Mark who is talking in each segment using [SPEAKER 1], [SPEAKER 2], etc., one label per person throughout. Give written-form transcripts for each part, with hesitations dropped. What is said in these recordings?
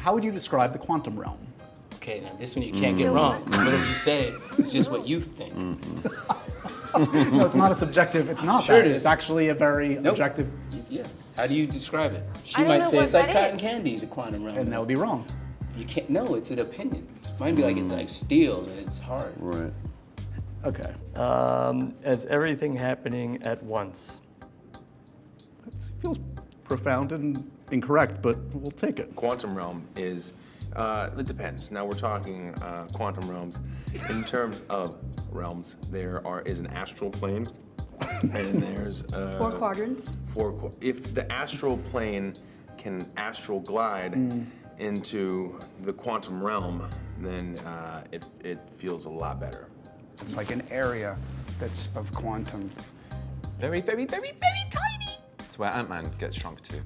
[SPEAKER 1] how would you describe the quantum realm?
[SPEAKER 2] Okay, now this one you can't get wrong. Whatever you say, it's just what you think.
[SPEAKER 1] No, it's not a subjective, it's not
[SPEAKER 2] Sure
[SPEAKER 1] that.
[SPEAKER 2] it is.
[SPEAKER 1] It's actually a very objective,
[SPEAKER 2] Yeah. How do you describe it? She
[SPEAKER 3] I don't
[SPEAKER 2] might
[SPEAKER 3] know
[SPEAKER 2] say
[SPEAKER 3] what
[SPEAKER 2] it's like
[SPEAKER 3] that
[SPEAKER 2] cotton
[SPEAKER 3] is.
[SPEAKER 2] candy, the quantum realm.
[SPEAKER 1] and that would be wrong.
[SPEAKER 2] You can't. No, it's an opinion. Mine be like it's like steel and it's hard.
[SPEAKER 4] Right.
[SPEAKER 1] Okay.
[SPEAKER 5] As everything happening at once.
[SPEAKER 1] It feels profound and incorrect, but we'll take it.
[SPEAKER 6] Quantum realm is, it depends. Now we're talking quantum realms. In terms of realms, there is an astral plane, and there's
[SPEAKER 3] 4 quadrants.
[SPEAKER 6] If the astral plane can astral glide into the quantum realm, then it feels a lot better.
[SPEAKER 7] It's like an area that's of quantum.
[SPEAKER 4] Very, very, very, very tiny. It's where Ant-Man gets shrunk to.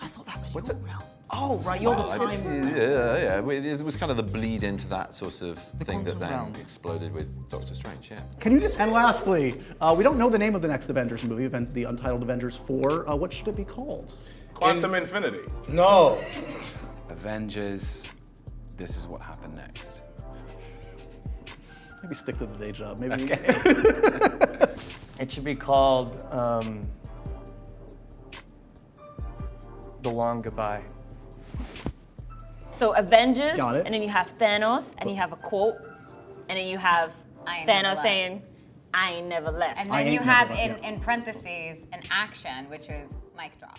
[SPEAKER 3] I thought that was
[SPEAKER 4] What's
[SPEAKER 3] your
[SPEAKER 4] it?
[SPEAKER 3] realm.
[SPEAKER 2] Oh, right, you're the time.
[SPEAKER 4] Yeah. It was kind of the bleed into that sort of thing that
[SPEAKER 5] quantum
[SPEAKER 4] then
[SPEAKER 5] realm.
[SPEAKER 4] exploded with Doctor Strange, yeah.
[SPEAKER 1] Can you just, and lastly, we don't know the name of the next Avengers movie, the Untitled Avengers 4. What should it be called?
[SPEAKER 8] Quantum Infinity.
[SPEAKER 9] No. Avengers, this is what happened next.
[SPEAKER 1] Maybe stick to the day job, maybe.
[SPEAKER 5] It should be called The Long Goodbye.
[SPEAKER 3] So Avengers,
[SPEAKER 1] Got it.
[SPEAKER 3] and then you have Thanos, and you have a quote, and then you have
[SPEAKER 10] I ain't never
[SPEAKER 3] Thanos
[SPEAKER 10] left.
[SPEAKER 3] saying, I ain't never left.
[SPEAKER 10] And
[SPEAKER 1] I
[SPEAKER 10] then you
[SPEAKER 1] ain't
[SPEAKER 10] have
[SPEAKER 1] never left,
[SPEAKER 10] in parentheses an action, which is mic drop.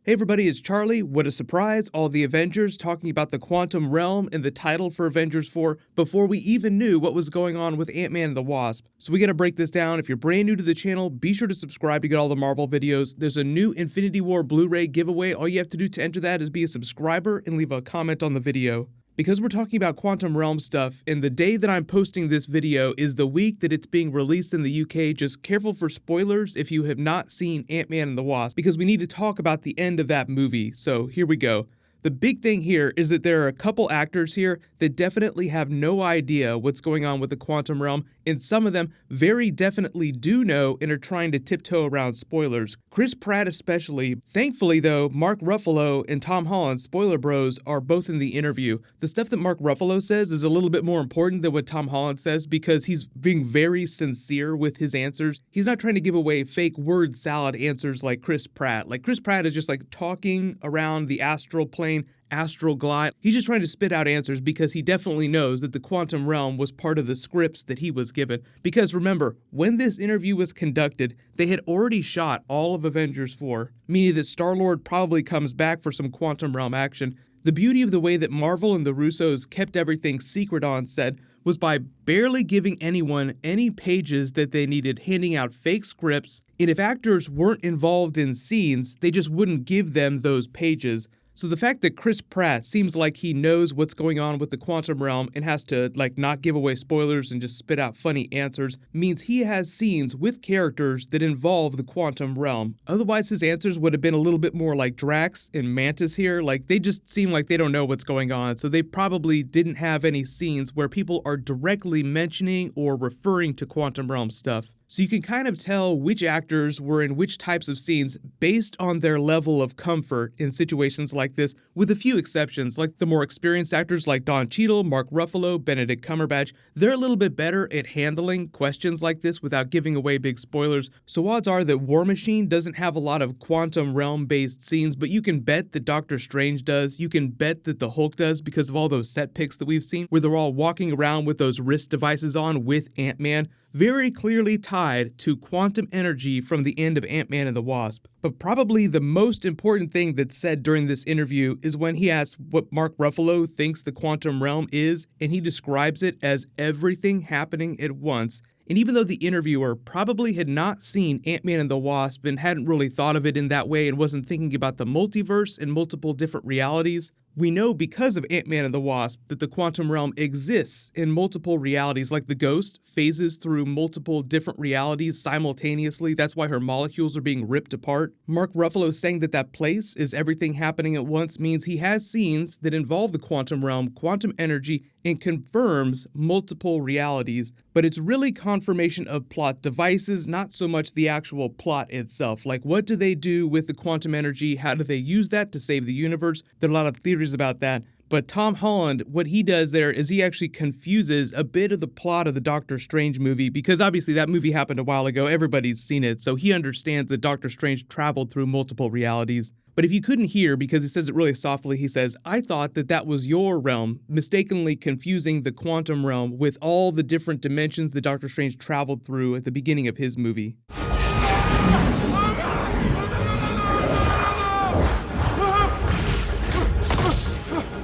[SPEAKER 11] Hey everybody, it's Charlie. What a surprise, all the Avengers talking about the quantum realm in the title for Avengers 4 before we even knew what was going on with Ant-Man and the Wasp. So we gotta break this down. If you're brand new to the channel, be sure to subscribe to get all the Marvel videos. There's a new Infinity War Blu-ray giveaway. All you have to do to enter that is be a subscriber and leave a comment on the video. Because we're talking about quantum realm stuff, and the day that I'm posting this video is the week that it's being released in the UK, just careful for spoilers if you have not seen Ant-Man and the Wasp, because we need to talk about the end of that movie, so here we go. The big thing here is that there are a couple actors here that definitely have no idea what's going on with the quantum realm, and some of them very definitely do know and are trying to tiptoe around spoilers. Chris Pratt especially. Thankfully though, Mark Ruffalo and Tom Holland, spoiler bros, are both in the interview. The stuff that Mark Ruffalo says is a little bit more important than what Tom Holland says because he's being very sincere with his answers. He's not trying to give away fake word salad answers like Chris Pratt. Like Chris Pratt is just like talking around the astral plane, astral glide. He's just trying to spit out answers because he definitely knows that the quantum realm was part of the scripts that he was given. Because remember, when this interview was conducted, they had already shot all of Avengers 4, meaning that Star-Lord probably comes back for some quantum realm action. The beauty of the way that Marvel and the Russos kept everything secret on set was by barely giving anyone any pages that they needed, handing out fake scripts, and if actors weren't involved in scenes, they just wouldn't give them those pages. So the fact that Chris Pratt seems like he knows what's going on with the quantum realm and has to not give away spoilers and just spit out funny answers means he has scenes with characters that involve the quantum realm. Otherwise his answers would have been a little bit more like Drax and Mantis here. They just seem like they don't know what's going on, so they probably didn't have any scenes where people are directly mentioning or referring to quantum realm stuff. So you can kind of tell which actors were in which types of scenes based on their level of comfort in situations like this, with a few exceptions, like the more experienced actors like Don Cheadle, Mark Ruffalo, Benedict Cumberbatch. They're a little bit better at handling questions like this without giving away big spoilers, so odds are that War Machine doesn't have a lot of quantum realm-based scenes, but you can bet that Doctor Strange does, you can bet that the Hulk does because of all those set pics that we've seen, where they're all walking around with those wrist devices on with Ant-Man. Very clearly tied to quantum energy from the end of Ant-Man and the Wasp. But probably the most important thing that's said during this interview is when he asks what Mark Ruffalo thinks the quantum realm is, and he describes it as everything happening at once. And even though the interviewer probably had not seen Ant-Man and the Wasp and hadn't really thought of it in that way and wasn't thinking about the multiverse and multiple different realities, we know because of Ant-Man and the Wasp that the quantum realm exists in multiple realities, like the Ghost phases through multiple different realities simultaneously. That's why her molecules are being ripped apart. Mark Ruffalo saying that that place is everything happening at once means he has scenes that involve the quantum realm, quantum energy, and confirms multiple realities. but it's really confirmation of plot devices, not so much the actual plot itself. Like, what do they do with the quantum energy? How do they use that to save the universe? There are a lot of theories about that. But Tom Holland, what he does there is he actually confuses a bit of the plot of the Doctor Strange movie, because obviously that movie happened a while ago, everybody's seen it, so he understands that Doctor Strange traveled through multiple realities. But if you couldn't hear, because he says it really softly, he says, "I thought that that was your realm," mistakenly confusing the quantum realm with all the different dimensions that Doctor Strange traveled through at the beginning of his movie.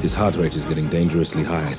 [SPEAKER 8] His heart rate is getting dangerously high.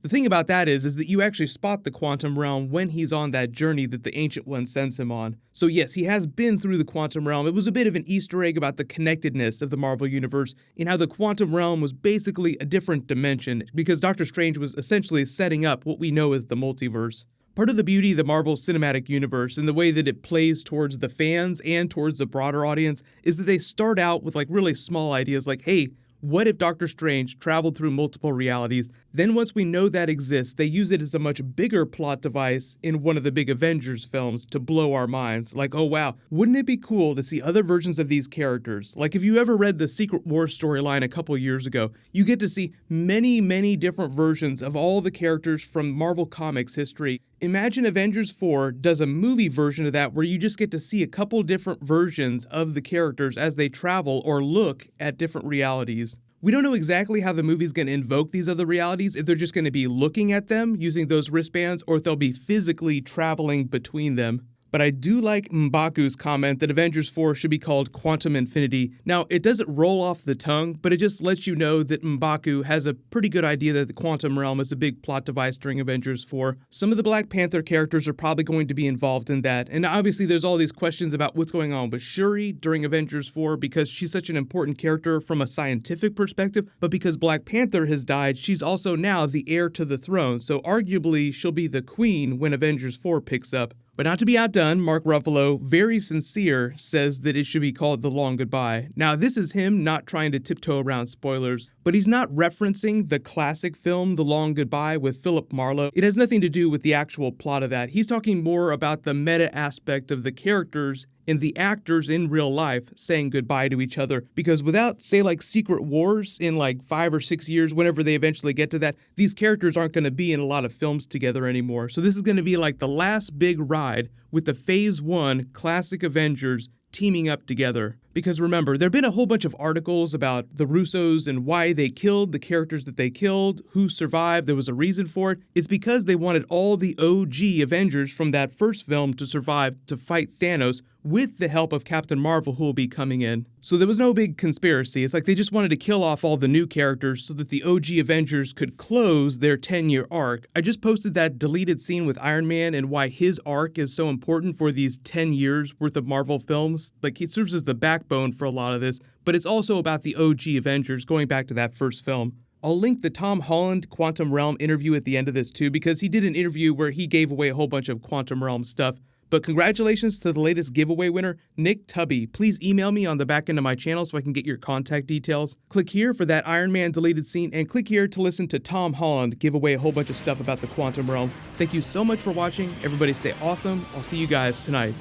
[SPEAKER 11] The thing about that is that you actually spot the quantum realm when he's on that journey that the Ancient One sends him on. So yes, he has been through the quantum realm. It was a bit of an Easter egg about the connectedness of the Marvel Universe in how the quantum realm was basically a different dimension, because Doctor Strange was essentially setting up what we know as the multiverse. Part of the beauty of the Marvel Cinematic Universe and the way that it plays towards the fans and towards the broader audience is that they start out with like really small ideas like, hey, what if Doctor Strange traveled through multiple realities? Then once we know that exists, they use it as a much bigger plot device in one of the big Avengers films to blow our minds. Like, oh wow, wouldn't it be cool to see other versions of these characters? Like if you ever read the Secret Wars storyline a couple years ago, you get to see many different versions of all the characters from Marvel Comics history. Imagine Avengers 4 does a movie version of that where you just get to see a couple different versions of the characters as they travel or look at different realities. We don't know exactly how the movie's going to invoke these other realities, if they're just going to be looking at them using those wristbands or if they'll be physically traveling between them. But I do like M'Baku's comment that Avengers 4 should be called Quantum Infinity. Now, it doesn't roll off the tongue, but it just lets you know that M'Baku has a pretty good idea that the quantum realm is a big plot device during Avengers 4. Some of the Black Panther characters are probably going to be involved in that, and obviously there's all these questions about what's going on with Shuri during Avengers 4 because she's such an important character from a scientific perspective, but because Black Panther has died, she's also now the heir to the throne, so arguably she'll be the queen when Avengers 4 picks up. But not to be outdone, Mark Ruffalo, very sincere, says that it should be called The Long Goodbye. Now, this is him not trying to tiptoe around spoilers, but he's not referencing the classic film The Long Goodbye with Philip Marlowe. It has nothing to do with the actual plot of that. He's talking more about the meta aspect of the characters and the actors in real life saying goodbye to each other. Because without, say, like Secret Wars in like 5 or 6 years, whenever they eventually get to that, these characters aren't going to be in a lot of films together anymore. So this is going to be like the last big ride with the Phase 1 classic Avengers teaming up together. Because remember, there have been a whole bunch of articles about the Russos and why they killed the characters that they killed, who survived, there was a reason for it. It's because they wanted all the OG Avengers from that first film to survive to fight Thanos with the help of Captain Marvel, who will be coming in. So there was no big conspiracy. It's like they just wanted to kill off all the new characters so that the OG Avengers could close their 10-year arc. I just posted that deleted scene with Iron Man and why his arc is so important for these 10 years worth of Marvel films. Like, it serves as the backbone for a lot of this, but it's also about the OG Avengers going back to that first film. I'll link the Tom Holland Quantum Realm interview at the end of this too, because he did an interview where he gave away a whole bunch of Quantum Realm stuff. But congratulations to the latest giveaway winner, Nick Tubby. Please email me on the back end of my channel so I can get your contact details. Click here for that Iron Man deleted scene, and click here to listen to Tom Holland give away a whole bunch of stuff about the Quantum Realm. Thank you so much for watching. Everybody stay awesome. I'll see you guys tonight.